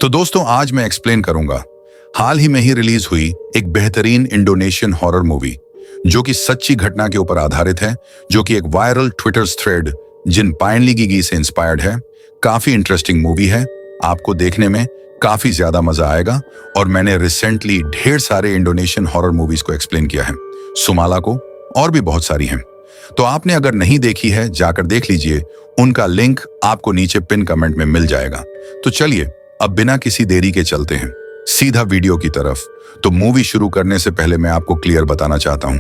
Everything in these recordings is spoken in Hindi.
तो दोस्तों आज मैं एक्सप्लेन करूंगा हाल ही में ही रिलीज हुई एक बेहतरीन इंडोनेशियन हॉरर मूवी जो कि सच्ची घटना के ऊपर आधारित है, जो कि एक वायरल ट्विटर थ्रेड जिन पाइनली गिगी से इंस्पायर्ड है। काफी इंटरेस्टिंग मूवी है, आपको देखने में काफी ज्यादा मजा आएगा। और मैंने रिसेंटली ढेर सारे इंडोनेशियन हॉरर मूवीज को एक्सप्लेन किया है, सुमाला को, और भी बहुत सारी हैं। तो आपने अगर नहीं देखी है जाकर देख लीजिए, उनका लिंक आपको नीचे पिन कमेंट में मिल जाएगा। तो चलिए अब बिना किसी देरी के चलते हैं सीधा वीडियो की तरफ। तो मूवी शुरू करने से पहले मैं आपको क्लियर बताना चाहता हूं,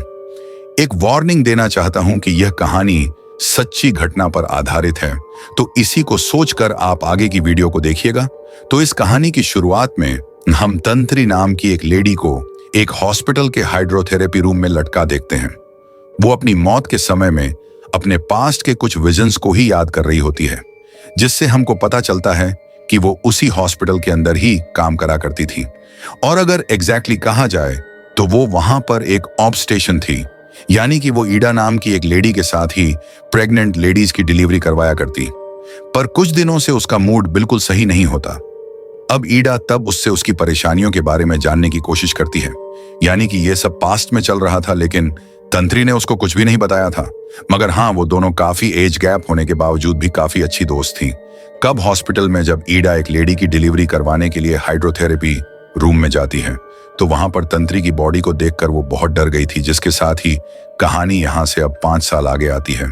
एक वार्निंग देना चाहता हूं कि यह कहानी सच्ची घटना पर आधारित है, तो इसी को सोचकर आप आगे की वीडियो को देखिएगा। तो इस कहानी की शुरुआत में हम तंत्री नाम की एक लेडी को एक हॉस्पिटल के हाइड्रोथेरेपी रूम में लटका देखते हैं। वो अपनी मौत के समय में अपने पास्ट के कुछ विजन्स को ही याद कर रही होती है, जिससे हमको पता चलता है कि वो उसी हॉस्पिटल के अंदर ही काम करा करती थी। और अगर एग्जैक्टली कहा जाए तो वो वहां पर एक ऑब स्टेशन थी, यानी कि वो ईडा नाम की एक लेडी के साथ ही प्रेग्नेंट लेडीज की डिलीवरी करवाया करती। पर कुछ दिनों से उसका मूड बिल्कुल सही नहीं होता। अब ईडा तब उससे उसकी परेशानियों के बारे में जानने की कोशिश करती है, यानी कि ये सब पास्ट में चल रहा था, लेकिन तंत्री ने उसको कुछ भी नहीं बताया था। मगर हाँ, वो दोनों काफी एज गैप होने के बावजूद भी काफी अच्छी दोस्त थी। कब हॉस्पिटल में जब ईडा एक लेडी की डिलीवरी करवाने के लिए हाइड्रोथेरेपी रूम में जाती है, तो वहां पर तंत्री की बॉडी को देखकर वो बहुत डर गई थी, जिसके साथ ही कहानी यहां से अब 5 साल आगे आती है,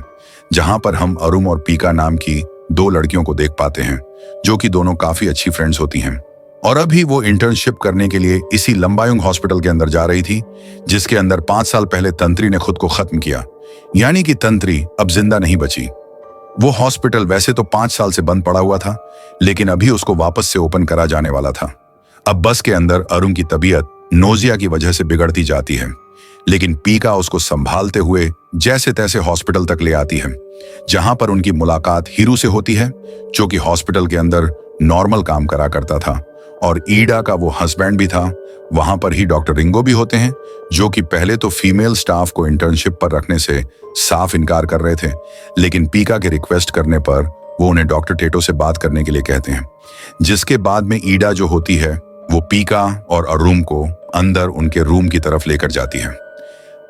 जहां पर हम अरुम और पीका नाम की 2 लड़कियों को देख पाते हैं, जो कि दोनों काफी अच्छी फ्रेंड्स होती हैं। और अभी वो इंटर्नशिप करने के लिए इसी लंबायुंग हॉस्पिटल के अंदर जा रही थी, जिसके अंदर 5 साल पहले तंत्री ने खुद को खत्म किया, यानी कि तंत्री अब जिंदा नहीं बची। वो हॉस्पिटल वैसे तो 5 साल से बंद पड़ा हुआ था, लेकिन अभी उसको वापस से ओपन करा जाने वाला था। अब बस के अंदर अरुण की तबीयत नोजिया की वजह से बिगड़ती जाती है, लेकिन पीका उसको संभालते हुए जैसे तैसे हॉस्पिटल तक ले आती है, जहां पर उनकी मुलाकात हीरू से होती है, जो कि हॉस्पिटल के अंदर नॉर्मल काम करा करता था। और ईडा का वो हस्बैंड भी था। वहां पर ही डॉक्टर रिंगो भी होते हैं, जो कि पहले तो फीमेल स्टाफ को इंटर्नशिप पर रखने से साफ इनकार कर रहे थे, लेकिन पीका के रिक्वेस्ट करने पर वो उन्हें डॉक्टर टेटो से बात करने के लिए कहते हैं। जिसके बाद में ईडा जो होती है वो पीका और अरुम को अंदर उनके रूम की तरफ लेकर जाती है।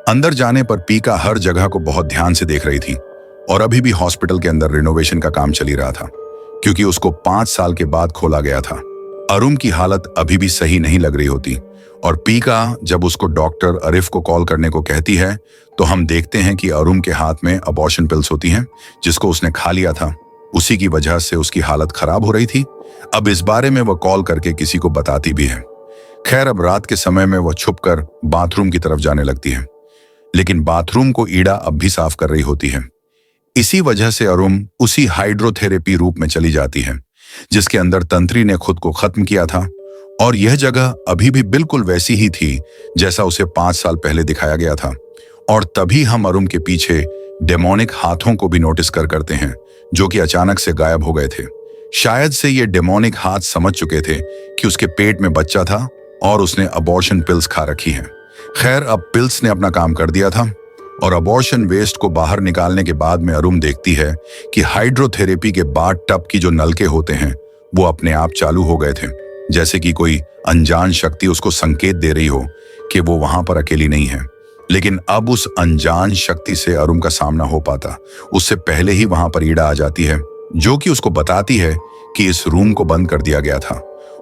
अंदर जाने पर पीका हर जगह को बहुत ध्यान से देख रही थी, और अभी भी हॉस्पिटल के अंदर रिनोवेशन का काम चल ही रहा था, क्योंकि उसको 5 साल के बाद खोला गया था। अरुम की हालत अभी भी सही नहीं लग रही होती, और पीका जब उसको डॉक्टर अरिफ को कॉल करने को कहती है, तो हम देखते हैं कि अरुम के हाथ में अबॉर्शन पिल्स होती हैं, जिसको उसने खा लिया था। उसी की वजह से उसकी हालत खराब हो रही थी। अब इस बारे में वह कॉल करके किसी को बताती भी है। खैर, अब रात के समय में वह छुपकर बाथरूम की तरफ जाने लगती है, लेकिन बाथरूम को ईडा अब भी साफ कर रही होती है। इसी वजह से अरुम उसी हाइड्रोथेरेपी रूप में चली जाती है, जिसके अंदर तंत्री ने खुद को खत्म किया था। और यह जगह अभी भी बिल्कुल वैसी ही थी जैसा उसे 5 साल पहले दिखाया गया था। और तभी हम अरुम के पीछे डेमोनिक हाथों को भी नोटिस करते हैं, जो कि अचानक से गायब हो गए थे। शायद से ये डेमोनिक हाथ समझ चुके थे कि उसके पेट में बच्चा था और उसने अबॉर्शन पिल्स खा रखी हैं। खैर, अब पिल्स ने अपना काम कर दिया था, और अबॉर्शन वेस्ट को बाहर निकालने के बाद में अरुम देखती है कि हाइड्रोथेरेपी के बाद टब की जो नलके होते हैं वो अपने आप चालू हो गए थे, जैसे कि कोई अनजान शक्ति उसको संकेत दे रही हो कि वो वहां पर अकेली नहीं है। लेकिन अब उस अनजान शक्ति से अरुम का सामना हो पाता उससे पहले ही वहां पर ईडा आ जाती है, जो कि उसको बताती है कि इस रूम को बंद कर दिया गया था,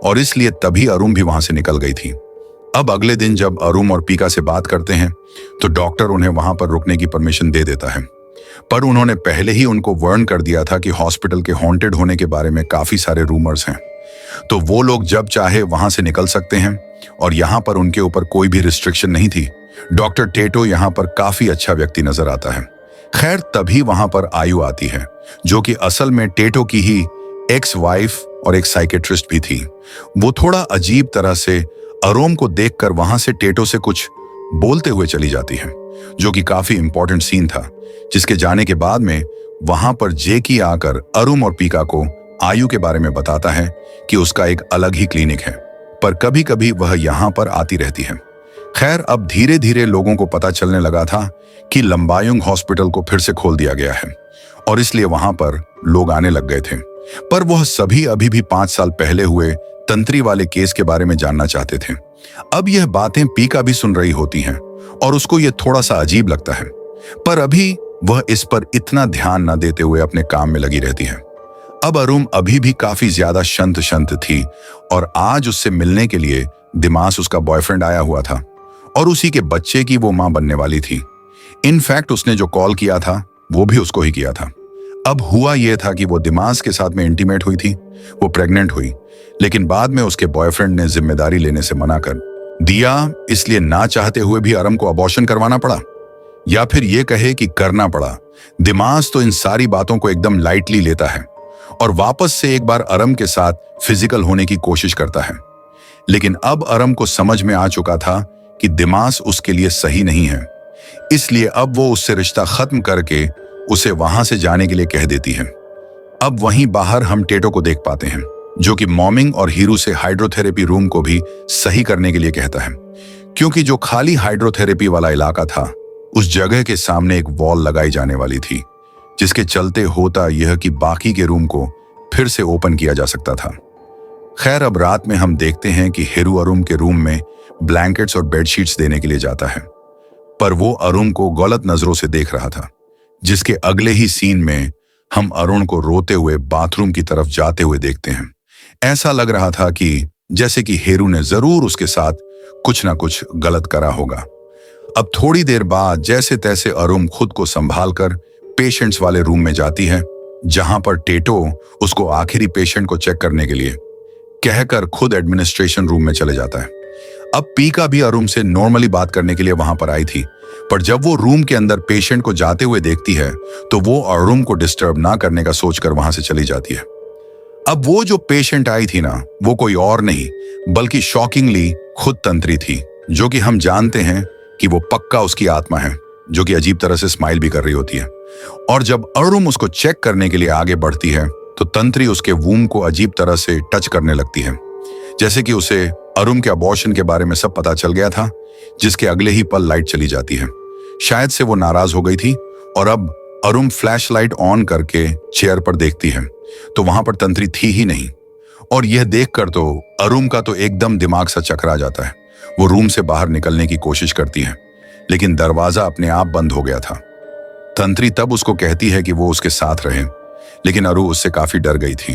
और इसलिए तभी अरुम भी वहां से निकल गई थी। अब अगले दिन जब अरुम और पीका से बात करते हैं, तो डॉक्टर उन्हें वहां पर रुकने की परमिशन दे देता है। पर उन्होंने पहले ही उनको वार्न कर दिया था कि हॉस्पिटल के हॉन्टेड होने के बारे में काफी सारे रूमर्स हैं, तो वो लोग जब चाहे वहां से निकल सकते हैं, और यहाँ पर उनके ऊपर कोई भी रिस्ट्रिक्शन नहीं थी। डॉक्टर टेटो यहाँ पर काफी अच्छा व्यक्ति नजर आता है। खैर, तभी वहां पर आयु आती है, जो कि असल में टेटो की ही एक्स वाइफ और एक साइकेट्रिस्ट भी थी। वो थोड़ा अजीब तरह से अरुम को देखकर वहां से टेटो से कुछ बोलते हुए चली जाती है, जो कि काफी इंपॉर्टेंट सीन था, जिसके जाने के बाद में वहां पर जेकी आकर अरुम और पीका को आयु के बारे में बताता है कि उसका एक अलग ही क्लिनिक है, पर कभी कभी वह यहाँ पर आती रहती है। खैर, अब धीरे धीरे लोगों को पता चलने लगा था कि लंबायुंग हॉस्पिटल को फिर से खोल दिया गया है, और इसलिए वहां पर लोग आने लग गए थे। पर वह सभी अभी भी 5 साल पहले हुए तंत्री वाले केस के बारे में जानना चाहते थे। अब यह बातें पीका भी सुन रही होती हैं और उसको यह थोड़ा सा अजीब लगता है, पर अभी वह इस पर इतना ध्यान न देते हुए अपने काम में लगी रहती है। अब अरुम अभी भी काफी ज्यादा शंत शंत थी और आज उससे मिलने के लिए दिमास उसका बॉयफ्रेंड आया हुआ था और उसी के बच्चे की वो मां बनने वाली थी। इनफैक्ट उसने जो कॉल किया था वो भी उसको ही किया था। अब हुआ यह था कि वो दिमास के साथ में इंटीमेट हुई थी, वो प्रेग्नेंट हुई, लेकिन बाद में उसके बॉयफ्रेंड ने जिम्मेदारी लेने से मना कर दिया, इसलिए ना चाहते हुए भी अरम को अबॉर्शन करवाना पड़ा, या फिर ये कहे कि करना पड़ा। दिमास तो इन सारी बातों को एकदम लाइटली लेता है और वापस से एक बार अरम के साथ फिजिकल होने की कोशिश करता है। लेकिन अब अरम को समझ में आ चुका था कि दिमास उसके लिए सही नहीं है, इसलिए अब वो उससे रिश्ता खत्म करके उसे वहां से जाने के लिए कह देती है। अब वहीं बाहर हम टेटो को देख पाते हैं, जो कि मॉमिंग और हीरू से हाइड्रोथेरेपी रूम को भी सही करने के लिए कहता है, क्योंकि जो खाली हाइड्रोथेरेपी वाला इलाका था उस जगह के सामने एक वॉल लगाई जाने वाली थी, जिसके चलते होता यह कि बाकी के रूम को फिर से ओपन किया जा सकता था। खैर, अब रात में हम देखते हैं कि हीरू अरुण के रूम में ब्लैंकेट्स और बेडशीट्स देने के लिए जाता है, पर वो अरुण को गलत नजरों से देख रहा था, जिसके अगले ही सीन में हम अरुण को रोते हुए बाथरूम की तरफ जाते हुए देखते हैं। ऐसा लग रहा था कि जैसे कि हीरू ने जरूर उसके साथ कुछ ना कुछ गलत करा होगा। अब थोड़ी देर बाद जैसे तैसे अरुण खुद को संभाल कर पेशेंट्स वाले रूम में जाती है, जहां पर टेटो उसको आखिरी पेशेंट को चेक करने के लिए कहकर खुद एडमिनिस्ट्रेशन रूम में चले जाता है। अब पीका भी अरुण से नॉर्मली बात करने के लिए वहां पर आई थी, पर जब वो रूम के अंदर पेशेंट को जाते हुए देखती है तो वो अरुण को डिस्टर्ब ना करने का सोचकर वहां से चली जाती है। अब वो जो पेशेंट आई थी ना, वो कोई और नहीं बल्कि शॉकिंगली खुद तंत्री थी, जो कि हम जानते हैं कि वो पक्का उसकी आत्मा है, जो कि अजीब तरह से स्माइल भी कर रही होती है। और जब अरुण उसको चेक करने के लिए आगे बढ़ती है तो तंत्री उसके वूम को अजीब तरह से टच करने लगती है, जैसे कि उसे अरुण के अबॉर्शन के बारे में सब पता चल गया था, जिसके अगले ही पल लाइट चली जाती है। शायद से वो नाराज हो गई थी और अब अरुण फ्लैश लाइट ऑन करके चेयर पर देखती है तो वहां पर तंत्री थी ही नहीं। और यह देखकर तो अरुण का तो एकदम दिमाग सा चकरा जाता है। वो रूम से बाहर निकलने की कोशिश करती है, लेकिन दरवाजा अपने आप बंद हो गया था। तंत्री तब उसको कहती है कि वो उसके साथ रहे, लेकिन अरुण उससे काफी डर गई थी।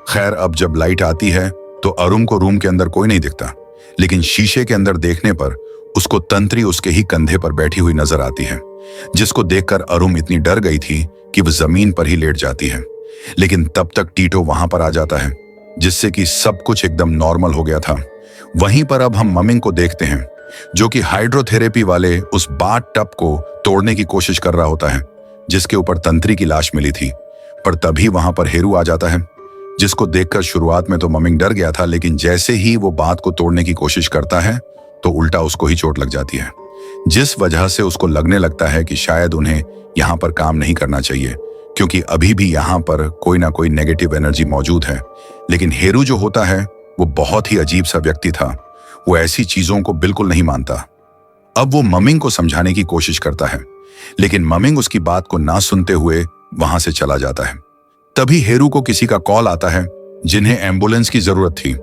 खैर, अब जब लाइट आती है तो अरुण को रूम के अंदर कोई नहीं दिखता, लेकिन शीशे के अंदर देखने पर उसको तंत्री उसके ही कंधे पर बैठी हुई नजर आती है, जिसको देखकर अरुण इतनी डर गई थी कि वो जमीन पर ही लेट जाती है। लेकिन तब तक टीटो वहां पर आ जाता है, जिससे कि सब कुछ एकदम नॉर्मल हो गया था। वहीं पर अब हम ममिंग को देखते हैं, जो कि हाइड्रोथेरेपी वाले उस बाथ टब को तोड़ने की कोशिश कर रहा होता है, जिसके ऊपर तंत्री की लाश मिली थी। पर तभी वहां पर हीरू आ जाता है, जिसको देखकर शुरुआत में तो ममिंग डर गया था, लेकिन जैसे ही वो बात को तोड़ने की कोशिश करता है तो उल्टा उसको ही चोट लग जाती है, जिस वजह से उसको लगने लगता है कि शायद उन्हें यहाँ पर काम नहीं करना चाहिए, क्योंकि अभी भी यहाँ पर कोई ना कोई नेगेटिव एनर्जी मौजूद है। लेकिन हीरू जो होता है वो बहुत ही अजीब सा व्यक्ति था, वो ऐसी चीजों को बिल्कुल नहीं मानता। अब वो ममिंग को समझाने की कोशिश करता है, लेकिन ममिंग उसकी बात को ना सुनते हुए वहां से चला जाता है। तभी हीरू को किसी का कॉल आता है, जिन्हें एम्बुलेंस की जरूरत थी।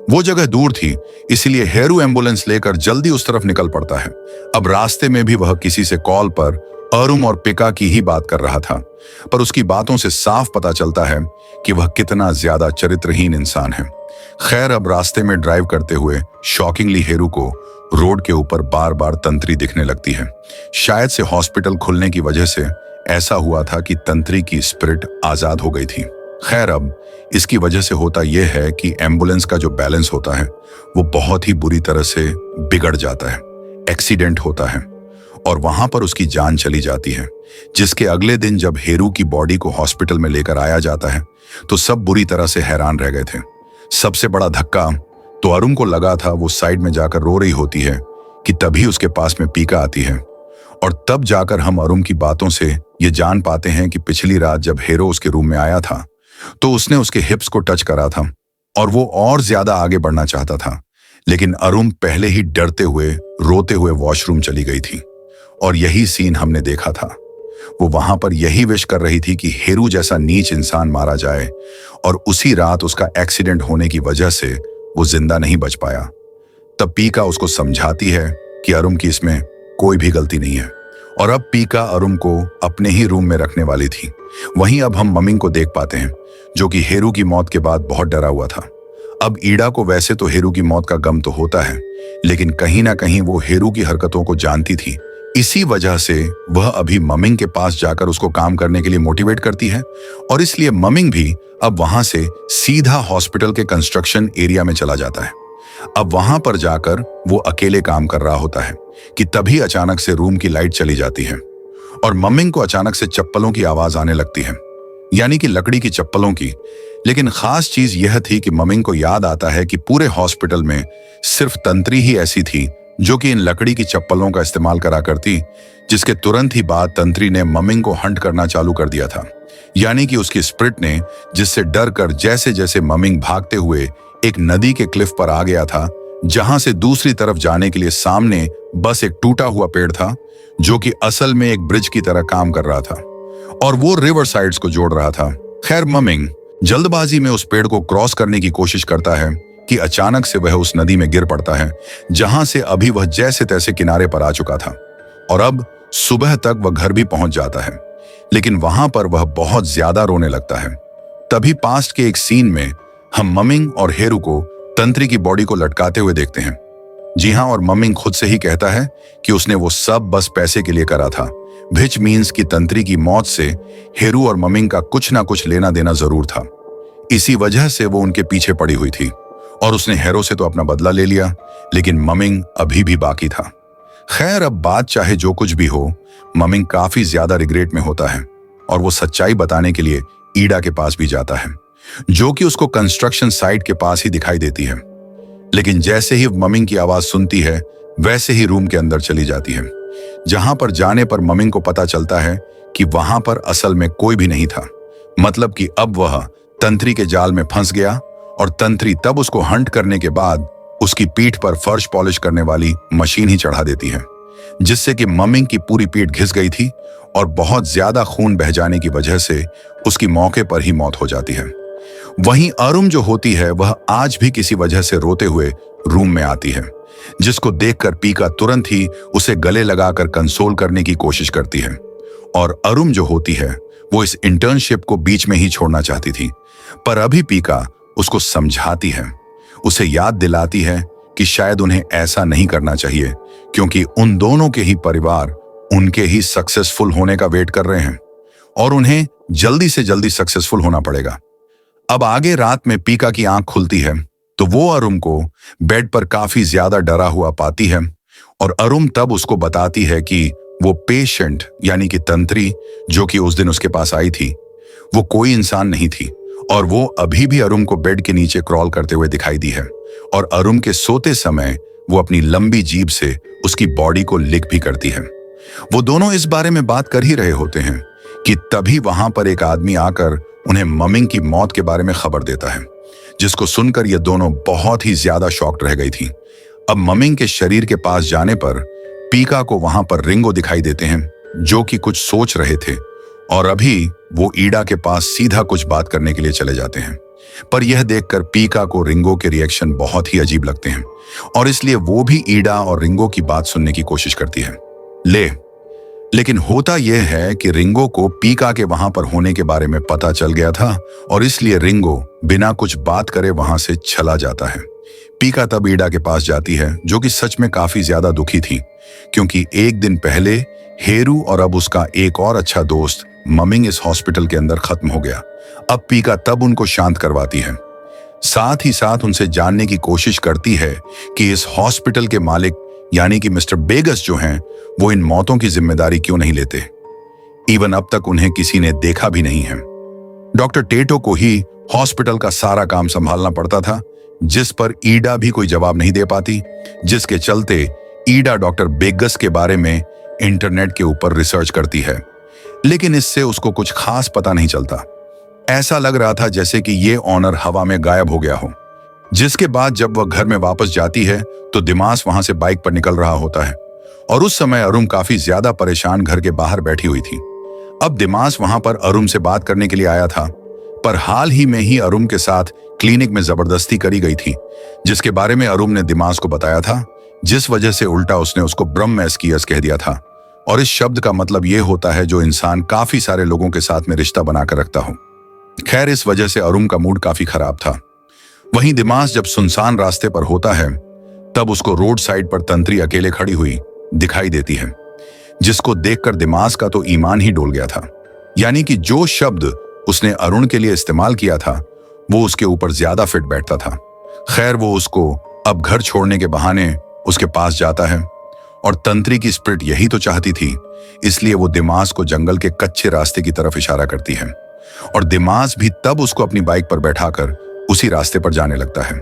वो जगह दूर थी, इसलिए हीरू एम्बुलेंस लेकर जल्दी उस तरफ निकल पड़ता है। अब रास्ते में भी वह किसी से कॉल पर अरुण और पिका की ही बात कर रहा था, पर उसकी बातों से साफ पता चलता है कि वह कितना ज्यादा चरित्रहीन इंसान है। खैर, अब रास्ते में ड्राइव करते हुए शॉकिंगली हीरू को रोड के ऊपर बार बार तंत्री दिखने लगती है। शायद से हॉस्पिटल खुलने की वजह से ऐसा हुआ था कि तंत्री की स्पिरिट आजाद हो गई थी। खैर, अब इसकी वजह से होता यह है कि एम्बुलेंस का जो बैलेंस होता है वो बहुत ही बुरी तरह से बिगड़ जाता है, एक्सीडेंट होता है और वहां पर उसकी जान चली जाती है। जिसके अगले दिन जब हीरू की बॉडी को हॉस्पिटल में लेकर आया जाता है तो सब बुरी तरह से हैरान रह गए थे। सबसे बड़ा धक्का तो अरुण को लगा था, वो साइड में जाकर रो रही होती है कि तभी उसके पास में पीका आती है और तब जाकर हम अरुण की बातों से ये जान पाते हैं कि पिछली रात जब हीरो उसके रूम में आया था तो उसने उसके हिप्स को टच करा था और वो और ज्यादा आगे बढ़ना चाहता था, लेकिन अरुण पहले ही डरते हुए रोते हुए वॉशरूम चली गई थी और यही सीन हमने देखा था। वो वहां पर यही विश कर रही थी कि हीरू जैसा नीच इंसान मारा जाए और उसी रात उसका एक्सीडेंट होने की वजह से वो जिंदा नहीं बच पाया। तब पीका उसको समझाती है कि अरुम की इसमें कोई भी गलती नहीं है और अब पीका अरुम को अपने ही रूम में रखने वाली थी। वहीं अब हम ममिंग को देख पाते हैं, जो कि हेरू की मौत के बाद बहुत डरा हुआ था। अब ईडा को वैसे तो हेरू की मौत का गम तो होता है, लेकिन कहीं ना कहीं वो हेरू की हरकतों को जानती थी। इसी वजह से वह अभी ममिंग के पास जाकर उसको काम करने के लिए मोटिवेट करती है और इसलिए ममिंग भी अब वहां से सीधा हॉस्पिटल के कंस्ट्रक्शन एरिया में चला जाता है। अब वहां पर जाकर वो अकेले काम कर रहा होता है कि तभी अचानक से रूम की लाइट चली जाती है और ममिंग को अचानक से चप्पलों की आवाज आने लगती है, यानी कि लकड़ी की चप्पलों की। लेकिन खास चीज यह थी कि ममिंग को याद आता है कि पूरे हॉस्पिटल में सिर्फ तंत्री ही ऐसी थी जो कि इन लकड़ी की चप्पलों का इस्तेमाल करा करती, जिसके तुरंत ही बाद तंत्री ने ममिंग को हंट करना चालू कर दिया था। यानी कि उसकी स्प्रिट ने, जिससे डर कर जैसे जैसे ममिंग भागते हुए एक नदी के क्लिफ पर आ गया था, जहां से दूसरी तरफ जाने के लिए सामने बस एक टूटा हुआ पेड़ था जो कि असल में एक ब्रिज की तरह काम कर रहा था और वो रिवर साइड्स को जोड़ रहा था। खैर ममिंग जल्दबाजी में उस पेड़ को क्रॉस करने की कोशिश करता है कि अचानक से वह उस नदी में गिर पड़ता है, जहां से अभी वह जैसे तैसे किनारे पर आ चुका था और अब सुबह तक वह घर भी पहुंच जाता है। लेकिन वहां पर वह बहुत ज्यादा रोने लगता है। तभी पास्ट के एक सीन में हम ममिंग और हेरू को तंत्री की बॉडी को लटकाते हुए देखते हैं। जी हाँ, और ममिंग खुद से ही कहता है कि उसने वो सब बस पैसे के लिए करा था, विच मीन्स कि तंत्री की मौत से हेरू और ममिंग का कुछ ना कुछ लेना देना जरूर था। इसी वजह से वो उनके पीछे पड़ी हुई थी और उसने हेरू से तो अपना बदला ले लिया, लेकिन ममिंग अभी भी बाकी था। खैर अब बात चाहे जो कुछ भी हो, ममिंग काफी ज्यादा रिग्रेट में होता है और वो सच्चाई बताने के लिए ईडा के पास भी जाता है, जो कि उसको कंस्ट्रक्शन साइट के पास ही दिखाई देती है। लेकिन जैसे ही ममिंग की आवाज सुनती है, वैसे ही रूम के अंदर चली जाती है, जहां पर जाने पर ममिंग को पता चलता है कि वहां पर असल में कोई भी नहीं था। मतलब कि अब वह तंत्री के जाल में फंस गया और तंत्री तब उसको हंट करने के बाद उसकी पीठ पर फर्श पॉलिश करने वाली मशीन ही चढ़ा देती है, जिससे कि ममिंग की पूरी पीठ घिस गई थी और बहुत ज्यादा खून बह जाने की वजह से उसकी मौके पर ही मौत हो जाती है। वहीं अरुम जो होती है वह आज भी किसी वजह से रोते हुए रूम में आती है, जिसको देखकर पीका तुरंत ही उसे गले लगाकर कंसोल करने की कोशिश करती है। और अरुम जो होती है वो इस इंटर्नशिप को बीच में ही छोड़ना चाहती थी, पर अभी पीका उसको समझाती है, उसे याद दिलाती है कि शायद उन्हें ऐसा नहीं करना चाहिए, क्योंकि उन दोनों के ही परिवार उनके ही सक्सेसफुल होने का वेट कर रहे हैं और उन्हें जल्दी से जल्दी सक्सेसफुल होना पड़ेगा। अब आगे रात में पीका की आंख खुलती है तो वो अरुम को बेड पर काफी ज्यादा डरा हुआ पाती है और अरुम तब उसको बताती है कि वो पेशेंट यानी कि तंत्री जो कि उस दिन उसके पास आई थी, वो कोई इंसान नहीं थी और वो अभी भी अरुम को बेड के नीचे क्रॉल करते हुए दिखाई दी है और अरुम के सोते समय वो अपनी लंबी जीभ से उसकी बॉडी को लिक भी करती है। वो दोनों इस बारे में बात कर ही रहे होते हैं कि तभी वहां पर एक आदमी आकर उन्हें ममिंग की मौत के बारे में खबर देता है, जिसको सुनकर ये दोनों बहुत ही ज्यादा शॉक्ड रह गई थी। अब ममिंग के शरीर के पास जाने पर पीका को वहां पर रिंगो दिखाई देते हैं, जो कि कुछ सोच रहे थे और अभी वो ईडा के पास सीधा कुछ बात करने के लिए चले जाते हैं। पर यह देखकर पीका को रिंगो के रिएक्शन बहुत ही अजीब लगते हैं और इसलिए वो भी ईडा और रिंगो की बात सुनने की कोशिश करती है। लेकिन होता यह है कि रिंगो को पीका के वहां पर होने के बारे में पता चल गया था और इसलिए रिंगो बिना कुछ बात करे वहां से चला जाता है। पीका तब ईडा के पास जाती है, जो कि सच में काफी ज्यादा दुखी थी, क्योंकि एक दिन पहले हेरू और अब उसका एक और अच्छा दोस्त ममिंग इस हॉस्पिटल के अंदर खत्म हो गया। अब पीका तब उनको शांत करवाती है, साथ ही साथ उनसे जानने की कोशिश करती है कि इस हॉस्पिटल के मालिक यानी कि मिस्टर बेगस जो हैं, वो इन मौतों की जिम्मेदारी क्यों नहीं लेते। इवन अब तक उन्हें किसी ने देखा भी नहीं है। डॉक्टर टेटो को ही हॉस्पिटल का सारा काम संभालना पड़ता था, जिस पर ईडा भी कोई जवाब नहीं दे पाती, जिसके चलते ईडा डॉक्टर बेगस के बारे में इंटरनेट के ऊपर रिसर्च करती है, लेकिन इससे उसको कुछ खास पता नहीं चलता। ऐसा लग रहा था जैसे कि ये ऑनर हवा में गायब हो गया हो। जिसके बाद जब वह घर में वापस जाती है तो दिमास वहां से बाइक पर निकल रहा होता है और उस समय अरुम काफी ज्यादा परेशान घर के बाहर बैठी हुई थी। अब दिमास वहां पर अरुम से बात करने के लिए आया था, पर हाल ही में ही अरुम के साथ क्लिनिक में जबरदस्ती करी गई थी, जिसके बारे में अरुण ने दिमाग को बताया था, जिस वजह से उल्टा उसने उसको ब्रह्मस्कियस कह दिया था। और इस शब्द का मतलब यह होता है जो इंसान काफी सारे लोगों के साथ में रिश्ता बनाकर रखता हो। खैर, इस वजह से अरुण का मूड काफी खराब था। वहीं दिमाग जब सुनसान रास्ते पर होता है तब उसको रोड साइड पर तंत्री अकेले खड़ी हुई दिखाई देती है, जिसको देखकर दिमाग का तो ईमान ही डोल गया था। यानी कि जो शब्द उसने अरुण के लिए इस्तेमाल किया था वो उसके ऊपर ज्यादा फिट बैठता था। खैर, वो उसको अब घर छोड़ने के बहाने उसके पास जाता है और तंत्री की स्पिरिट यही तो चाहती थी, इसलिए वो दिमाग को जंगल के कच्चे रास्ते की तरफ इशारा करती है और दिमाग भी तब उसको अपनी बाइक पर बैठाकर उसी रास्ते पर जाने लगता है।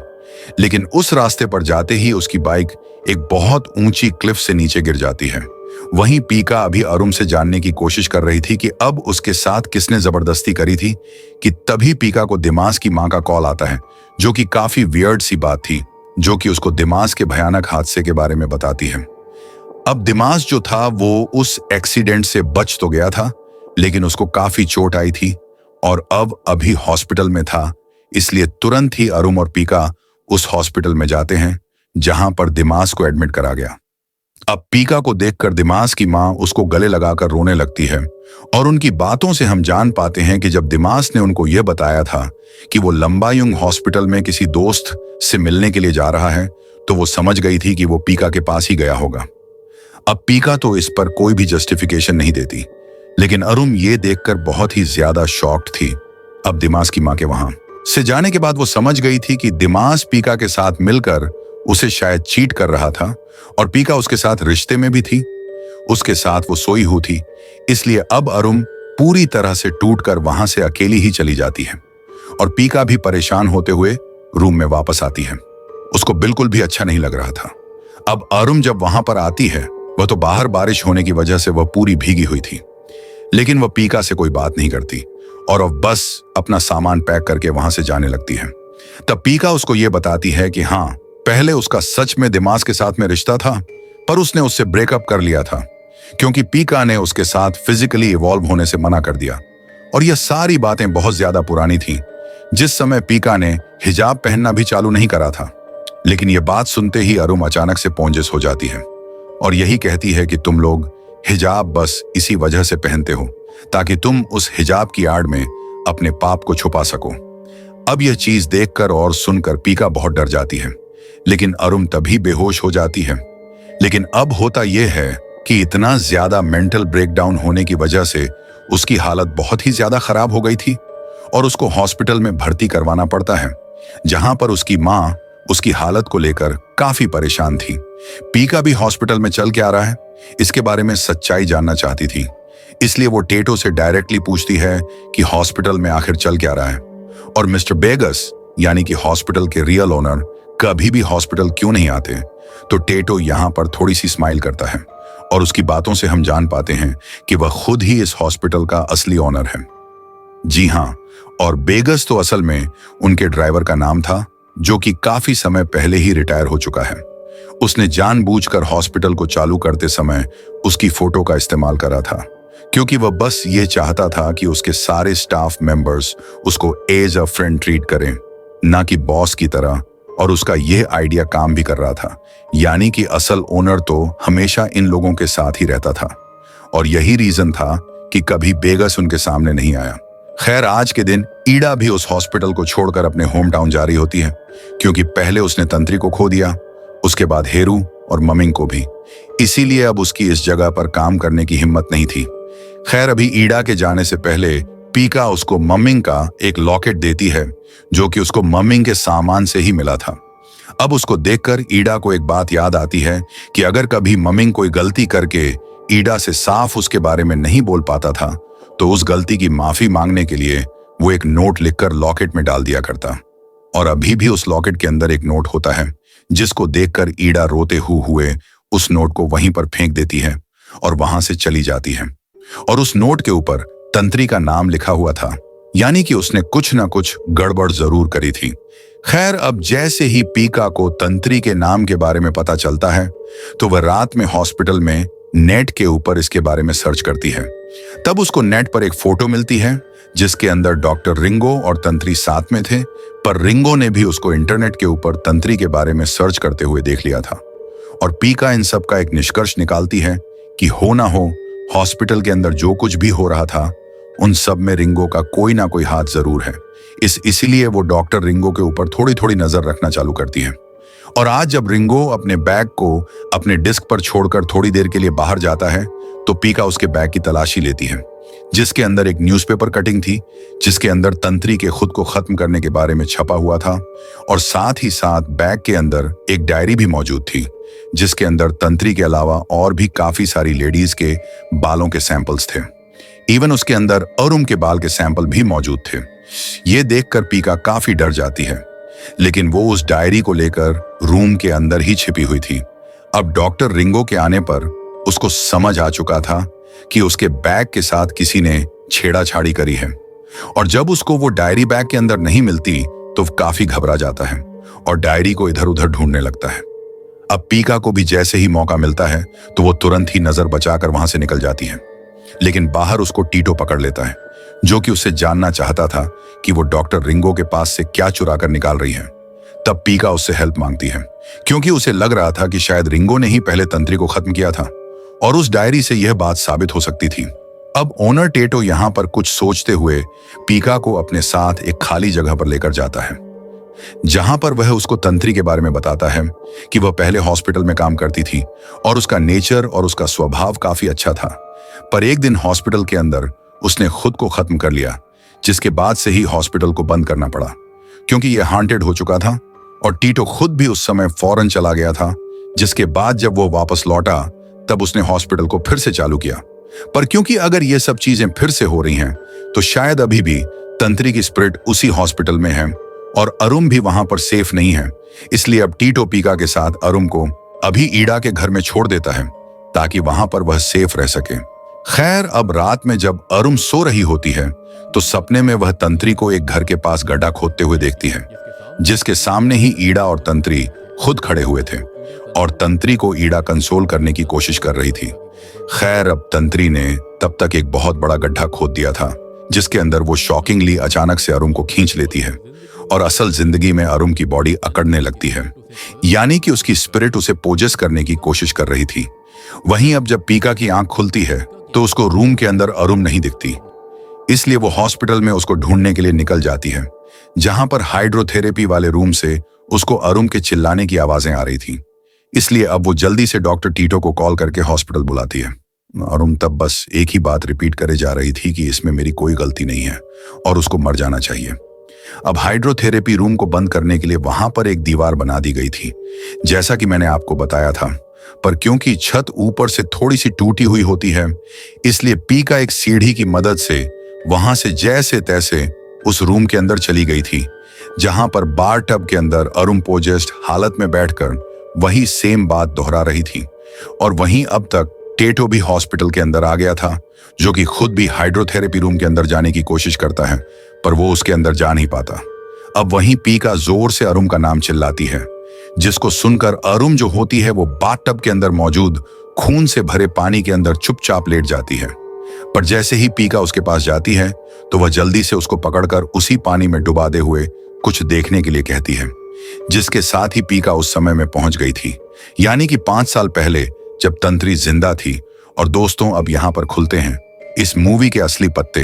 लेकिन उस रास्ते पर जाते ही उसकी बाइक एक बहुत ऊंची क्लिफ से नीचे गिर जाती है। वहीं पीका अभी अरुण से जानने की कोशिश कर रही थी कि अब उसके साथ किसने जबरदस्ती करी थी कि तभी पीका को दिमाग की मां का कॉल आता है, जो कि काफी वियर्ड सी बात थी, जो कि उसको दिमाग के भयानक हादसे के बारे में बताती है। अब दिमाग जो था वो उस एक्सीडेंट से बच तो गया था, लेकिन उसको काफी चोट आई थी और अब अभी हॉस्पिटल में था, इसलिए तुरंत ही अरुण और पीका उस हॉस्पिटल में जाते हैं जहां पर दिमाग को एडमिट करा गया। अब पीका को देखकर दिमाग की मां उसको गले लगाकर रोने लगती है और उनकी बातों से हम जान पाते हैं कि जब दिमाग ने उनको यह बताया था कि वो लंबायुंग हॉस्पिटल में किसी दोस्त से मिलने के लिए जा रहा है, तो वो समझ गई थी कि वो पीका के पास ही गया होगा। अब पीका तो इस पर कोई भी जस्टिफिकेशन नहीं देती, लेकिन अरुण ये देखकर बहुत ही ज्यादा शॉक्ड थी। अब दिमाग की मां के वहां से जाने के बाद वो समझ गई थी कि दिमाग पीका के साथ मिलकर उसे शायद चीट कर रहा था और पीका उसके साथ रिश्ते में भी थी, उसके साथ वो सोई हुई थी। इसलिए अब अरुण पूरी तरह से टूटकर वहां से अकेली ही चली जाती है और पीका भी परेशान होते हुए रूम में वापस आती है। उसको बिल्कुल भी अच्छा नहीं लग रहा था। अब अरुण जब वहां पर आती है, वह तो बाहर बारिश होने की वजह से वह पूरी भीगी हुई थी, लेकिन वह पीका से कोई बात नहीं करती और अब बस अपना सामान पैक करके वहां से जाने लगती है। तब पीका उसको यह बताती है कि हाँ, पहले उसका सच में दिमाग के साथ में रिश्ता था, पर उसने उससे ब्रेकअप कर लिया था क्योंकि पीका ने उसके साथ फिजिकली इवॉल्व होने से मना कर दिया। और यह सारी बातें बहुत ज्यादा पुरानी थीं, जिस समय पीका ने हिजाब पहनना भी चालू नहीं करा था। लेकिन यह बात सुनते ही अरुण अचानक से पौंजिस हो जाती है और यही कहती है कि तुम लोग हिजाब बस इसी वजह से पहनते हो ताकि तुम उस हिजाब की आड़ में अपने पाप को छुपा सको। अब यह चीज देखकर और सुनकर पीका बहुत डर जाती है, लेकिन अरुण तभी बेहोश हो जाती है। लेकिन अब होता यह है कि इतना ज्यादा मेंटल ब्रेकडाउन होने की वजह से उसकी हालत बहुत ही ज्यादा खराब हो गई थी और उसको हॉस्पिटल में भर्ती करवाना पड़ता है, जहां पर उसकी मां उसकी हालत को लेकर काफी परेशान थी। पीका भी हॉस्पिटल में चल के आ रहा है, इसके बारे में सच्चाई जानना चाहती थी, इसलिए वो टेटो से डायरेक्टली पूछती है कि हॉस्पिटल में आखिर चल क्या रहा है और मिस्टर बेगस यानी कि हॉस्पिटल के रियल ओनर कभी भी हॉस्पिटल क्यों नहीं आते। तो टेटो यहाँ पर थोड़ी सी स्माइल करता है और उसकी बातों से हम जान पाते हैं कि वह खुद ही इस हॉस्पिटल का असली ओनर है। जी हाँ, और बेगस तो असल में उनके ड्राइवर का नाम था, जो कि काफी समय पहले ही रिटायर हो चुका है। उसने जानबूझकर हॉस्पिटल को चालू करते समय उसकी फोटो का इस्तेमाल करा था, क्योंकि वह बस ये चाहता था कि उसके सारे स्टाफ मेंबर्स उसको एज अ फ्रेंड ट्रीट करें, ना कि बॉस की तरह। और उसका यह आइडिया काम भी कर रहा था, यानी कि असल ओनर तो हमेशा इन लोगों के साथ ही रहता था और यही रीजन था कि कभी बेगस उनके सामने नहीं आया। खैर, आज के दिन ईडा भी उस हॉस्पिटल को छोड़कर अपने होम टाउन जा रही होती है, क्योंकि पहले उसने तंत्री को खो दिया, उसके बाद हेरू और ममिंग को भी। इसीलिए अब उसकी इस जगह पर काम करने की हिम्मत नहीं थी। खैर, अभी ईडा के जाने से पहले पीका उसको ममिंग का एक लॉकेट देती है, जो कि उसको ममिंग के सामान से ही मिला था। अब उसको देखकर ईडा को एक बात याद आती है कि अगर कभी ममिंग कोई गलती करके ईडा से साफ उसके बारे में नहीं बोल पाता था, तो उस गलती की माफी मांगने के लिए वो एक नोट लिखकर लॉकेट में डाल दिया करता। और अभी भी उस लॉकेट के अंदर एक नोट होता है, जिसको देखकर ईडा रोते हुए उस नोट को वहीं पर फेंक देती है और वहां से चली जाती है। और उस नोट के ऊपर तंत्री का नाम लिखा हुआ था, यानी कि उसने कुछ ना कुछ गड़बड़ जरूर करी थी। खैर, अब जैसे ही पीका को तंत्री के नाम के बारे में पता चलता है, तो वह रात में हॉस्पिटल में नेट के ऊपर इसके बारे में सर्च करती है। तब उसको नेट पर एक फोटो मिलती है, जिसके अंदर डॉक्टर रिंगो और तंत्री साथ में थे, पर रिंगो ने भी उसको इंटरनेट के ऊपर तंत्री के बारे में सर्च करते हुए देख लिया था। और पीका इन सब का एक निष्कर्ष निकालती है कि हो ना हो, हॉस्पिटल के अंदर जो कुछ भी हो रहा था उन सब में रिंगो का कोई ना कोई हाथ जरूर है। इसीलिए वो डॉक्टर रिंगो के ऊपर थोड़ी थोड़ी नजर रखना चालू करती है। और आज जब रिंगो अपने बैग को अपने डिस्क पर छोड़कर थोड़ी देर के लिए बाहर जाता है तो पीका उसके बैग की तलाशी लेती है, जिसके अंदर एक न्यूज़पेपर कटिंग थी जिसके अंदर तंत्री के खुद को खत्म करने के बारे में छपा हुआ था। और साथ ही साथ बैग के अंदर एक डायरी भी मौजूद थी जिसके अंदर तंत्री के अलावा और भी काफी सारी लेडीज के बालों के सैंपल्स थे। इवन उसके अंदर अरुम के बाल के सैंपल भी मौजूद थे। ये देखकर पीका काफी डर जाती है, लेकिन वो उस डायरी को लेकर रूम के अंदर ही छिपी हुई थी। अब डॉक्टर रिंगो के आने पर उसको समझ आ चुका था कि उसके बैग के साथ किसी ने छेड़ाछाड़ी करी है। और जब उसको वो डायरी बैग के अंदर नहीं मिलती तो काफी घबरा जाता है और डायरी को इधर उधर ढूंढने लगता है। अब पीका को भी जैसे ही मौका मिलता है तो वो तुरंत ही नजर बचाकर वहां से निकल जाती है, लेकिन बाहर उसको टीटो पकड़ लेता है, जो कि उससे जानना चाहता था कि वो डॉक्टर रिंगो के पास से क्या चुरा कर निकाल रही है। तब पीका उससे हेल्प मांगती है, क्योंकि उसे लग रहा था कि शायद रिंगो ने ही पहले तंत्री को खत्म किया था और उस डायरी से यह बात साबित हो सकती थी। अब ओनर टेटो यहां पर कुछ सोचते हुए पीका को अपने साथ एक खाली जगह पर लेकर जाता है, जहां पर वह उसको तंत्री के बारे में बताता है कि वह पहले हॉस्पिटल में काम करती थी और उसका नेचर और उसका स्वभाव काफी अच्छा था। पर एक दिन हॉस्पिटल के अंदर उसने खुद को खत्म कर लिया, जिसके बाद से ही हॉस्पिटल को बंद करना पड़ा, क्योंकि यह हांटेड हो चुका था। और टीटो खुद भी उस समय फौरन चला गया था, जिसके बाद जब वो वापस लौटा तब उसने हॉस्पिटल को फिर से चालू किया। पर क्योंकि अगर ये सब चीजें फिर से हो रही हैं तो शायद अभी भी तंत्री की स्पिरिट उसी हॉस्पिटल में है और अरुम भी वहां पर सेफ नहीं है। इसलिए अब टीटो पीका के साथ अरुम को अभी ईडा के घर में छोड़ देता है ताकि वहां पर वह सेफ रह सके। खैर, अब रात में जब अरुम सो रही होती है तो सपने में वह तंत्री को एक घर के पास गड्ढा खोदते हुए देखती है, जिसके सामने ही ईडा और तंत्री खुद खड़े हुए थे और तंत्री को ईडा कंसोल करने की कोशिश कर रही थी। खैर, अब तंत्री ने तब तक एक बहुत बड़ा गड्ढा खोद दिया था, जिसके अंदर वो शॉकिंगली अचानक से अरुम को खींच लेती है और असल जिंदगी में अरुम की बॉडी अकड़ने लगती है, यानी कि उसकी स्पिरिट उसे पोजेस करने की कोशिश कर रही थी। वहीं अब जब पीका की आंख खुलती है तो उसको रूम के अंदर अरुम नहीं दिखती, इसलिए वो हॉस्पिटल में उसको ढूंढने के लिए निकल जाती है, जहां पर हाइड्रोथेरेपी वाले रूम से उसको अरुम के चिल्लाने की आवाजें आ रही थी। इसलिए अब वो जल्दी से डॉक्टर टीटो को कॉल करके हॉस्पिटल बुलाती है। अरुम तब बस एक ही बात रिपीट करे जा रही थी कि इसमें मेरी कोई गलती नहीं है और उसको मर जाना चाहिए। अब हाइड्रोथेरेपी रूम को बंद करने के लिए वहां पर एक दीवार बना दी गई थी, जैसा कि मैंने आपको बताया था। पर क्योंकि छत ऊपर से थोड़ी सी टूटी हुई होती है, इसलिए पीका एक सीढ़ी की मदद से वहां से जैसे तैसे उस रूम के अंदर चली गई थी, जहां पर बार टब के अंदर अरुम पोजेस्ड हालत में बैठकर वही सेम बात दोहरा रही थी। और वहीं अब तक टेटो भी हॉस्पिटल के अंदर आ गया था, जो कि खुद भी हाइड्रोथेरेपी रूम के अंदर जाने की कोशिश करता है, पर वो उसके अंदर जा नहीं पाता। अब वहीं पीका जोर से अरुम का नाम चिल्लाती है, जिसको सुनकर अरुम जो होती है वो बाथटब के अंदर मौजूद खून से भरे पानी के अंदर चुपचाप लेट जाती है। पर जैसे ही पीका उसके पास जाती है तो वह जल्दी से उसको पकड़कर उसी पानी में डुबाते हुए कुछ देखने के लिए कहती है, जिसके साथ ही पीका उस समय में पहुंच गई थी, यानी कि 5 साल पहले जब तंत्री जिंदा थी। और दोस्तों, अब यहां पर खुलते हैं इस मूवी के असली पत्ते।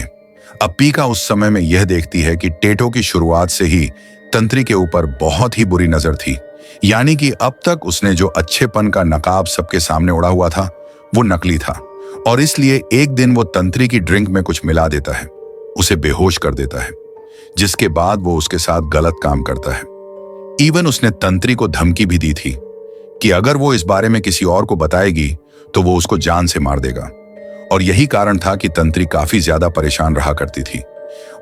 अब पीका उस समय में यह देखती है कि टेटो की शुरुआत से ही तंत्री के ऊपर बहुत ही बुरी नजर थी, यानी कि अब तक उसने जो अच्छेपन का नकाब सबके सामने उड़ा हुआ था वो नकली था। और इसलिए एक दिन वो तंत्री की ड्रिंक में कुछ मिला देता है, उसे बेहोश कर देता है, जिसके बाद वो उसके साथ गलत काम करता है। इवन उसने तंत्री को धमकी भी दी थी कि अगर वो इस बारे में किसी और को बताएगी तो वो उसको जान से मार देगा। और यही कारण था कि तंत्री काफी ज्यादा परेशान रहा करती थी।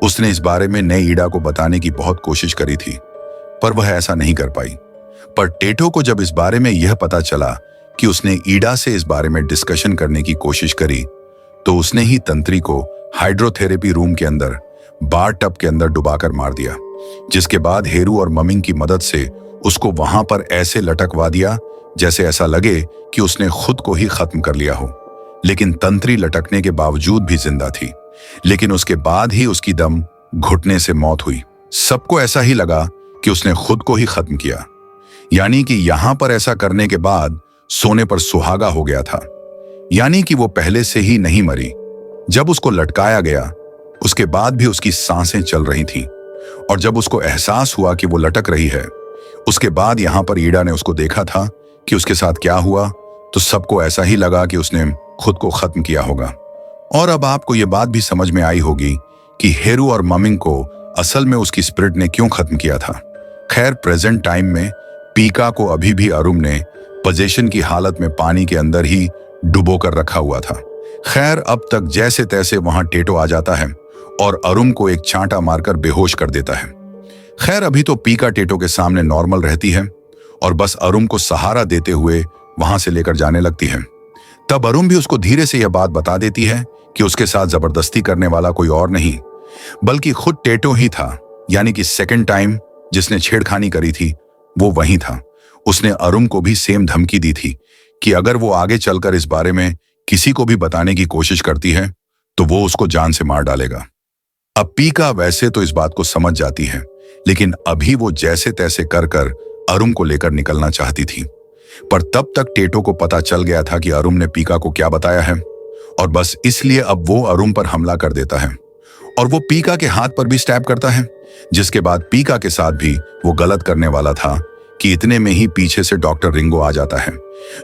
उसने इस बारे में नए ईडा को बताने की बहुत कोशिश करी थी, पर वह ऐसा नहीं कर पाई। पर टेटो को जब इस बारे में यह पता चला कि उसने ईडा से इस बारे में डिस्कशन करने की कोशिश करी, तो उसने ही तंत्री को हाइड्रोथेरेपी रूम के अंदर बार टब के अंदर डुबाकर मार दिया, जिसके बाद हेरू और ममिंग की मदद से उसको वहां पर ऐसे लटकवा दिया जैसे ऐसा लगे कि उसने खुद को ही खत्म कर लिया हो। लेकिन तंत्री लटकने के बावजूद भी जिंदा थी, लेकिन उसके बाद ही उसकी दम घुटने से मौत हुई। सबको ऐसा ही लगा कि उसने खुद को ही खत्म किया, यानी कि यहां पर ऐसा करने के बाद सोने पर सुहागा हो गया था, यानी कि वो पहले से ही नहीं मरी। जब उसको लटकाया गया उसके बाद भी उसकी सांसें चल रही थीं, और जब उसको एहसास हुआ कि वो लटक रही है, उसके बाद यहां पर ईडा ने उसको देखा था कि उसके साथ क्या हुआ, तो सबको ऐसा ही लगा कि उसने खुद को खत्म किया होगा। और अब आपको ये बात भी समझ में आई होगी कि हेरू और ममिंग को असल में उसकी स्पिरिट ने क्यों खत्म किया था। खैर, प्रेजेंट टाइम में पीका को अभी भी अरुम ने पोजेशन की हालत में पानी के अंदर ही डुबो कर रखा हुआ था। खैर, अब तक जैसे तैसे वहां टेटो आ जाता है और अरुम को एक चांटा मारकर बेहोश कर देता है। खैर, अभी तो पीका टेटो के सामने नॉर्मल रहती है और बस अरुम को सहारा देते हुए वहां से लेकर जाने लगती है। तब अरुम भी उसको धीरे से यह बात बता देती है कि उसके साथ जबरदस्ती करने वाला कोई और नहीं बल्कि खुद टेटो ही था, यानी कि सेकंड टाइम जिसने छेड़खानी करी थी वो वही था। उसने अरुम को भी सेम धमकी दी थी कि अगर वो आगे चलकर इस बारे में किसी को भी बताने की कोशिश करती है तो वो उसको जान से मार डालेगा। अब पीका वैसे तो इस बात को समझ जाती है, लेकिन अभी वो जैसे तैसे कर कर अरुम को लेकर निकलना चाहती थी। पर तब तक टेटो को पता चल गया था कि अरुम ने पीका को क्या बताया है, और बस इसलिए अब वो अरुम पर हमला कर देता है और वो पीका के हाथ पर भी स्टैब करता है। जिसके बाद पीका के साथ भी वो गलत करने वाला था कि इतने में ही पीछे से डॉक्टर रिंगो आ जाता है,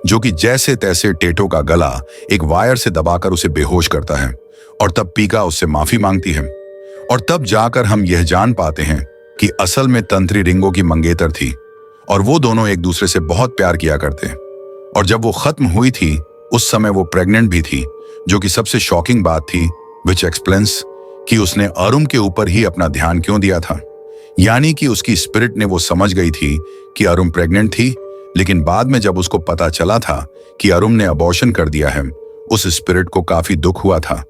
जो कि जैसे तैसे टेटो का गला एक वायर से दबाकर उसे बेहोश करता है। और तब पीका उससे माफी मांगती है, और तब जाकर हम यह जान पाते हैं कि असल में तंत्री रिंगो की मंगेतर थी और वो दोनों एक दूसरे से बहुत प्यार किया करते। और जब वो खत्म हुई थी उस समय वो प्रेग्नेंट भी थी, जो कि सबसे शॉकिंग बात थी, विच एक्सप्लेन्स कि उसने अरुम के ऊपर ही अपना ध्यान क्यों दिया था। यानी कि उसकी स्पिरिट ने वो समझ गई थी कि अरुम प्रेग्नेंट थी, लेकिन बाद में जब उसको पता चला था कि अरुम ने अबॉर्शन कर दिया है, उस स्पिरिट को काफी दुख हुआ था।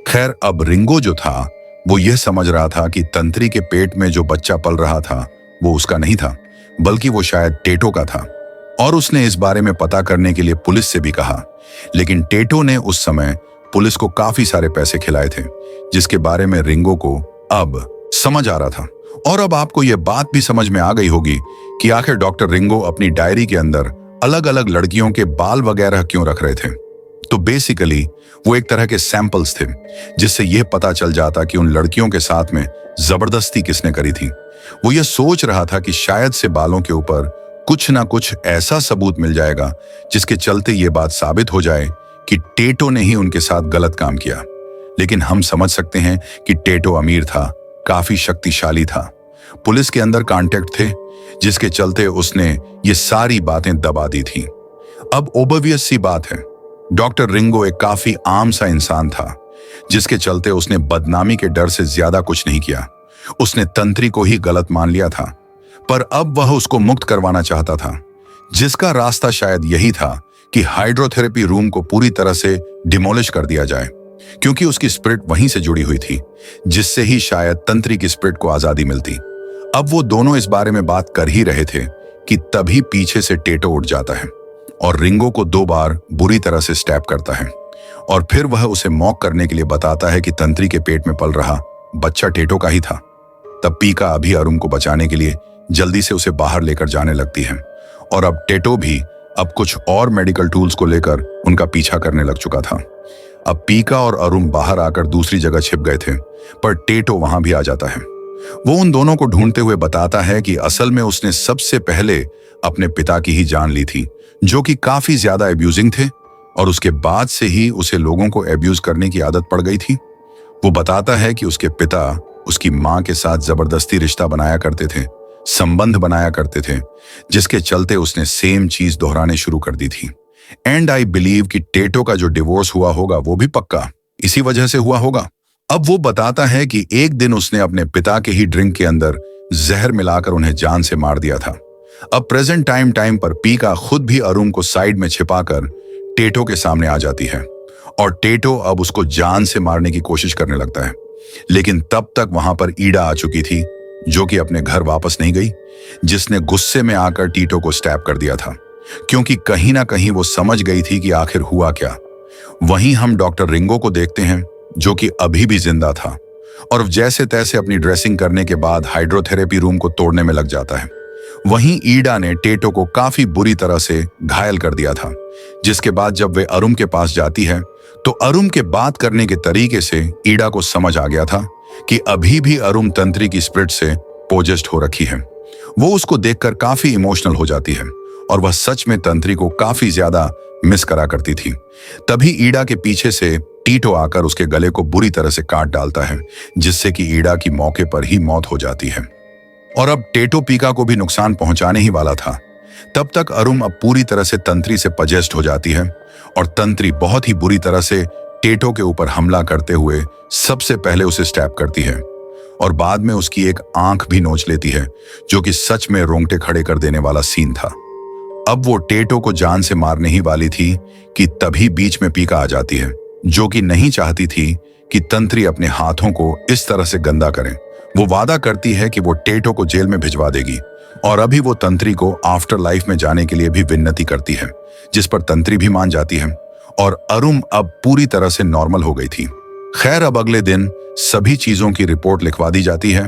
खैर, अब रिंगो जो था वो यह समझ रहा था कि तंत्री के पेट में जो बच्चा पल रहा था वो उसका नहीं था, बल्कि वो शायद टेटो का था। और उसने इस बारे में पता करने के लिए पुलिस से भी कहा, लेकिन टेटो ने उस समय पुलिस को काफी सारे पैसे खिलाए थे, जिसके बारे में रिंगो को अब समझ आ रहा था। और अब आपको यह बात भी समझ में आ गई होगी कि आखिर डॉक्टर रिंगो अपनी डायरी के अंदर अलग अलग लड़कियों के बाल वगैरह क्यों रख रहे थे। तो बेसिकली वो एक तरह के सैंपल्स थे, जिससे यह पता चल जाता कि उन लड़कियों के साथ में जबरदस्ती किसने करी थी। वो ये सोच रहा था कि शायद से बालों के ऊपर कुछ ना कुछ ऐसा सबूत मिल जाएगा जिसके चलते ये बात साबित हो जाए कि टेटो ने ही उनके साथ गलत काम किया। लेकिन हम समझ सकते हैं कि टेटो अमीर था, काफी शक्तिशाली था, पुलिस के अंदर कॉन्टेक्ट थे, जिसके चलते उसने ये सारी बातें दबा दी थी। अब ओबवियस सी बात है, डॉक्टर रिंगो एक काफी आम सा इंसान था, जिसके चलते उसने बदनामी के डर से ज्यादा कुछ नहीं किया। उसने तंत्री को ही गलत मान लिया था, पर अब वह उसको मुक्त करवाना चाहता था, जिसका रास्ता शायद यही था कि हाइड्रोथेरेपी रूम को पूरी तरह से डिमोलिश कर दिया जाए, क्योंकि उसकी स्पिरिट वहीं से जुड़ी हुई थी, जिससे ही शायद तंत्री की स्पिरिट को आजादी मिलती। अब वो दोनों इस बारे में बात कर ही रहे थे कि तभी पीछे से टेटो उठ जाता है और रिंगो को 2 बार बुरी तरह से स्टैब करता है, और फिर वह उसे मॉक करने के लिए बताता है कि तंत्री के पेट में पल रहा बच्चा टेटो का ही था। तब पीका अभी अरुम को बचाने के लिए जल्दी से उसे बाहर लेकर जाने लगती है, और अब टेटो भी अब कुछ और मेडिकल टूल्स को लेकर उनका पीछा करने लग चुका था। अब पीका और अरुम बाहर आकर दूसरी जगह छिप गए थे, पर टेटो वहां भी आ जाता है। वो उन दोनों को ढूंढते हुए बताता है कि असल में उसने सबसे पहले अपने पिता की ही जान ली थी, जो कि काफी ज्यादा एब्यूजिंग थे, और उसके बाद से ही उसे लोगों को एब्यूज करने की आदत पड़ गई थी। वो बताता है कि उसके पिता उसकी मां के साथ जबरदस्ती रिश्ता बनाया करते थे, संबंध बनाया करते थे, जिसके चलते उसने सेम चीज दोहराने शुरू कर दी थी। एंड आई बिलीव कि टेटो का जो डिवोर्स हुआ होगा वो भी पक्का इसी वजह से हुआ होगा। अब वो बताता है कि एक दिन उसने अपने पिता के ही ड्रिंक के अंदर जहर मिलाकर उन्हें जान से मार दिया था। अब प्रेजेंट टाइम पर पीका खुद भी अरुम को साइड में छिपाकर टेटो के सामने आ जाती है, और टेटो अब उसको जान से मारने की कोशिश करने लगता है। लेकिन तब तक वहां पर ईडा आ चुकी थी, जो कि अपने घर वापस नहीं गई, जिसने गुस्से में आकर टीटो को स्टैब कर दिया था, क्योंकि कहीं ना कहीं वो समझ गई थी कि आखिर हुआ क्या। वहीं हम डॉक्टर रिंगो को देखते हैं, जो कि अभी भी जिंदा था और जैसे तैसे अपनी ड्रेसिंग करने के बाद हाइड्रोथेरेपी रूम को तोड़ने में लग जाता है। वहीं ईडा ने टेटो को काफी बुरी तरह से घायल कर दिया था, जिसके बाद जब वे अरुम के पास जाती है तो अरुम के बात करने के तरीके से ईडा को समझ आ गया था कि अभी भी अरुम तंत्री की स्पिरिट से पोजेस्ड हो रखी है। वो उसको देखकर काफी इमोशनल हो जाती है और वह सच में तंत्री को काफी ज्यादा मिस करा करती थी। तभी ईडा के पीछे से टीटो आकर उसके गले को बुरी तरह से काट डालता है, जिससे कि ईडा की मौके पर ही मौत हो जाती है। और अब टेटो पीका को भी नुकसान पहुंचाने ही वाला था। तब तक अरुम अब पूरी तरह से तंत्री से पजेस्ट हो जाती है और तंत्री बहुत ही बुरी तरह से टेटो के ऊपर हमला करते हुए सबसे पहले उसे स्टैब करती है और बाद में उसकी एक आंख भी नोच लेती है, जो कि सच में रोंगटे खड़े कर देने वाला सीन था। अब वो टेटो को जान से मारने ही वाली थी कि तभी बीच में पीका आ जाती है, जो कि नहीं चाहती थी कि तंत्री अपने हाथों को इस तरह से गंदा करे। वो वादा करती है कि वो टेटो को जेल में भिजवा देगी और अभी वो तंत्री को आफ्टर लाइफ में जाने के लिए भी विनती करती है, जिस पर तंत्री भी मान जाती है और अरुम अब पूरी तरह से नॉर्मल हो गई थी। खैर, अब अगले दिन सभी चीजों की रिपोर्ट लिखवा दी जाती है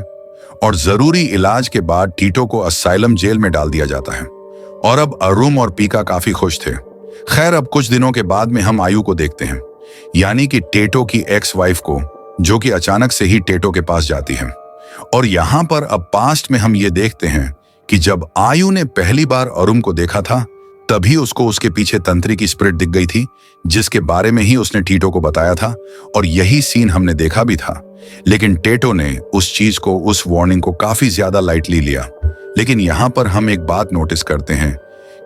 और जरूरी इलाज के बाद टीटो को असाइलम जेल में डाल दिया जाता है और अब अरुम और पीका काफी खुश थे। खैर, अब कुछ दिनों के बाद में हम आयु को देखते हैं, यानी कि टेटो की एक्स वाइफ को, जो कि अचानक से ही टेटो के पास जाती है। और यहां पर अब पास्ट में हम ये देखते हैं कि जब आयु ने पहली बार अरुम को देखा था तभी उसको उसके पीछे तंत्री की स्पिरिट दिख गई थी, जिसके बारे में ही उसने टीटो को बताया था और यही सीन हमने देखा भी था। लेकिन टेटो ने उस चीज को, उस वार्निंग को काफी ज्यादा लाइटली लिया। लेकिन यहां पर हम एक बात नोटिस करते हैं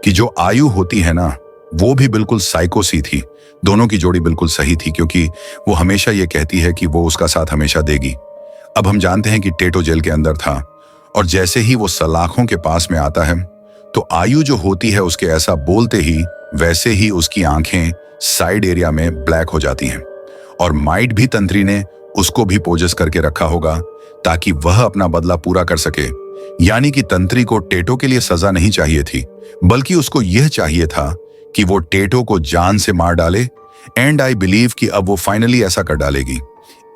कि जो आयु होती है ना, वो भी बिल्कुल साइको सी थी। दोनों की जोड़ी बिल्कुल सही थी, क्योंकि वो हमेशा ये कहती है कि वो उसका साथ हमेशा देगी। अब हम जानते हैं कि टेटो जेल के अंदर था और जैसे ही वो सलाखों के पास में आता है तो आयु जो होती है उसके ऐसा बोलते ही वैसे ही उसकी आंखें साइड एरिया में ब्लैक हो जाती हैं और माइट भी तंत्री ने उसको भी पोजेस करके रखा होगा ताकि वह अपना बदला पूरा कर सके। यानी कि तंत्री को टेटो के लिए सजा नहीं चाहिए थी, बल्कि उसको यह चाहिए था कि वो टेटो को जान से मार डाले। एंड आई बिलीव कि अब वो फाइनली ऐसा कर डालेगी।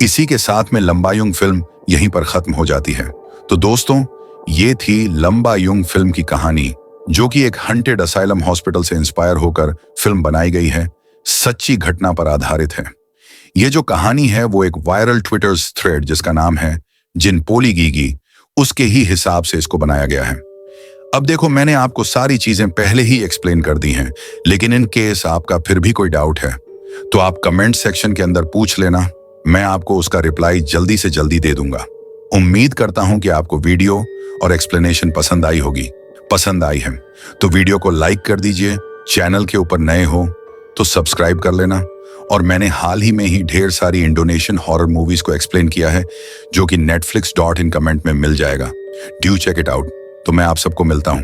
इसी के साथ में लंबा युंग फिल्म यहीं पर खत्म हो जाती है। तो दोस्तों, ये थी लंबा युंग फिल्म की कहानी, जो कि एक हंटेड असाइलम हॉस्पिटल से इंस्पायर होकर फिल्म बनाई गई है, सच्ची घटना पर आधारित है। ये जो कहानी है वो एक वायरल ट्विटर थ्रेड जिसका नाम है जिन पोली गीगी, उसके ही हिसाब से इसको बनाया गया है। अब देखो, मैंने आपको सारी चीजें पहले ही एक्सप्लेन कर दी हैं, लेकिन इन केस आपका फिर भी कोई डाउट है तो आप कमेंट सेक्शन के अंदर पूछ लेना, मैं आपको उसका रिप्लाई जल्दी से जल्दी दे दूंगा। उम्मीद करता हूं कि आपको वीडियो और एक्सप्लेनेशन पसंद आई होगी। पसंद आई है तो वीडियो को लाइक कर दीजिए, चैनल के ऊपर नए हो तो सब्सक्राइब कर लेना। और मैंने हाल ही में ही ढेर सारी इंडोनेशियन हॉरर मूवीज को एक्सप्लेन किया है, जो कि netflix.in कमेंट में मिल जाएगा। Do check it out. तो मैं आप सबको मिलता हूं।